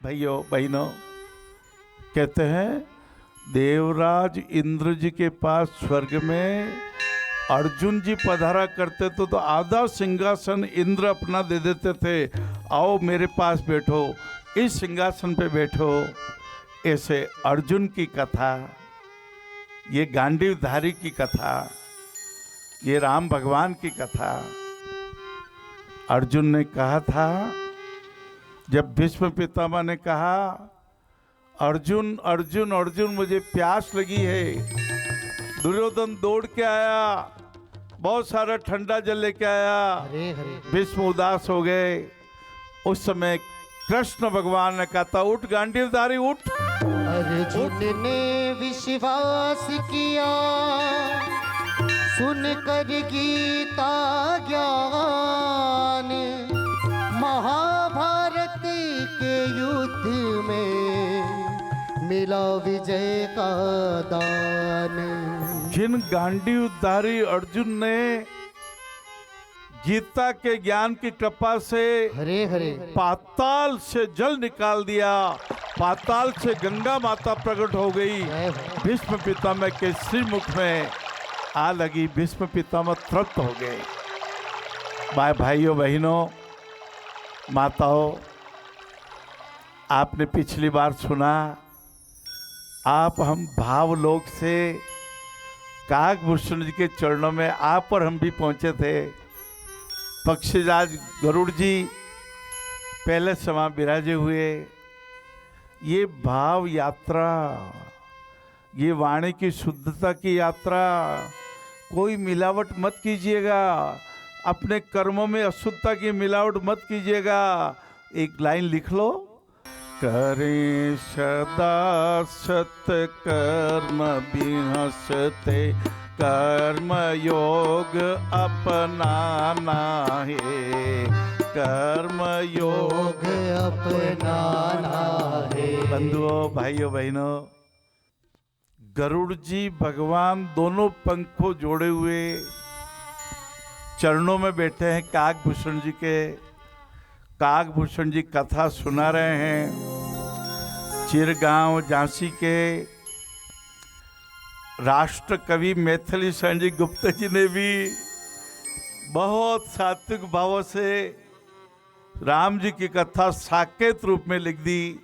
भाइयों बहनों, कहते हैं देवराज इंद्र जी के पास स्वर्ग में अर्जुन जी पधारा करते तो आधा सिंहासन इंद्र अपना दे देते थे। आओ मेरे पास बैठो, इस सिंहासन पे बैठो। ऐसे अर्जुन की कथा, ये गांडीवधारी की कथा, ये राम भगवान की कथा। अर्जुन ने कहा था, जब भीष्म पितामह ने कहा अर्जुन अर्जुन अर्जुन मुझे प्यास लगी है, दुर्योधन दौड़ के आया, बहुत सारा ठंडा जल लेके आया। भीष्म उदास हो गए। उस समय कृष्ण भगवान ने कहा था, उठ गांडीवधारी उठ। अर्जुन ने विश्वास किया, सुनकर गीता ज्ञान, महाभारत के युद्ध में मिला विजय का दान। जिन गांडीवधारी अर्जुन ने गीता के ज्ञान की कृपा से हरे हरे पाताल से जल निकाल दिया, पाताल से गंगा माता प्रकट हो गई। भीष्म पितामह के श्रीमुख में आ लगी, भीष्म पितामह तृप्त हो गए। भाइयों बहनों, माताओं, आपने पिछली बार सुना, आप हम भावलोक से काकभूषण जी के चरणों में आप और हम भी पहुंचे थे। पक्षीराज गरुड़ जी पहले समा विराजे हुए। ये भाव यात्रा, ये वाणी की शुद्धता की यात्रा, कोई मिलावट मत कीजिएगा, अपने कर्मों में अशुद्धता की मिलावट मत कीजिएगा। एक लाइन लिख लो, करें सदा सत कर्म विहसते, कर्म योग अपनाना है, कर्म योग अपनाना है। बंधुओं, भाइयों बहनों, गरुड़ जी भगवान दोनों पंख को जोड़े हुए चरणों में बैठे हैं काकभूषण जी के। काकभूषण जी कथा सुना रहे हैं। चिरगांव झांसी के राष्ट्र कवि मैथिली शरण जी गुप्ता जी ने भी बहुत सात्विक भाव से राम जी की कथा साकेत रूप में लिख दी।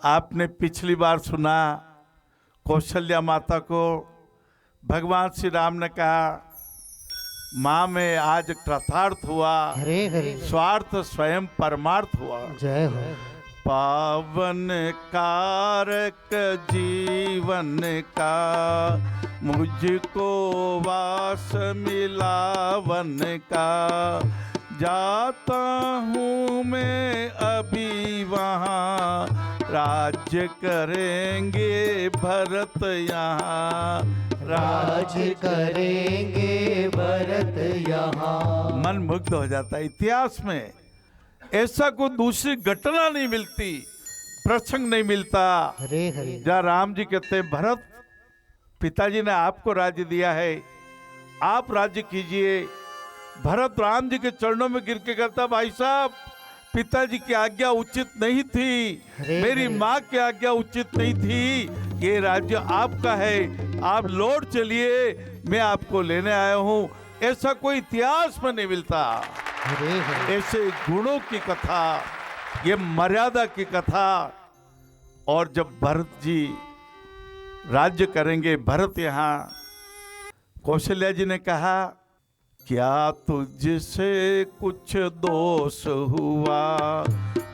आपने पिछली बार सुना, कौशल्या माता को भगवान श्री राम ने कहा, माँ में आज कृतार्थ हुआ, हरे हरे स्वार्थ स्वयं परमार्थ हुआ। जय हो। पावन कारक जीवन का, मुझको वास मिलावन का, जाता हूँ मैं अभी वहाँ, राज्य करेंगे भरत यहाँ, राज करेंगे भरत यहाँ। मन मुग्ध हो जाता है। इतिहास में ऐसा कोई दूसरी घटना नहीं मिलती, प्रसंग नहीं मिलता, हरे हरे जहाँ राम जी कहते हैं, भरत पिताजी ने आपको राज्य दिया है, आप राज्य कीजिए। भरत राम जी के चरणों में गिर के कहता, भाई साहब पिताजी की आज्ञा उचित नहीं थी, मेरी माँ की आज्ञा उचित नहीं थी, ये राज्य आपका है, आप लौट चलिए, मैं आपको लेने आया हूँ। ऐसा कोई इतिहास में नहीं मिलता। ऐसे गुणों की कथा, ये मर्यादा की कथा। और जब भरत जी राज्य करेंगे, भरत यहाँ, कौशल्या जी ने कहा, क्या तुझसे कुछ दोष हुआ,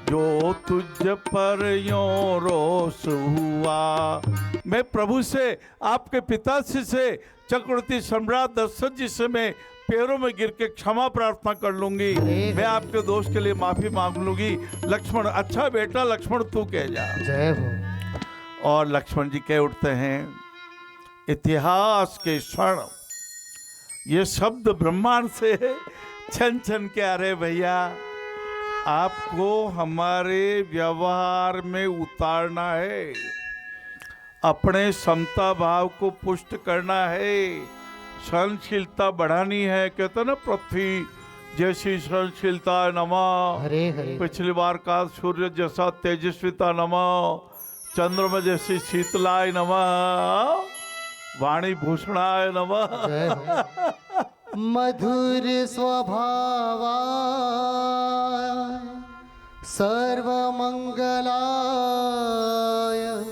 जो तुझ पर यों रोष हुआ। मैं प्रभु से, आपके पिताश्री से, चक्रवर्ती सम्राट दशरथ जी से मैं पैरों में गिर के क्षमा प्रार्थना कर लूंगी, मैं आपके दोष के लिए माफी मांग लूंगी। लक्ष्मण, अच्छा बेटा लक्ष्मण तू कह जा। जय हो। और लक्ष्मण जी कह उठते हैं, इतिहास के क्षण, ये शब्द ब्रह्मांड से छन छन के आ रहे भैया, आपको हमारे व्यवहार में उतारना है, अपने समता भाव को पुष्ट करना है, सहनशीलता बढ़ानी है। कहते ना, पृथ्वी जैसी सहनशीलता नमः। हरे हरे पिछली बार का सूर्य जैसा तेजस्विता नमः। चंद्रमा जैसी शीतलाय नमः। वाणी भूषणाय नमः। जय हो। मधुर स्वभावा सर्वमंगलाय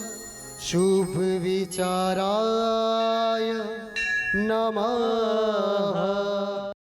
शुभ विचाराय नमः।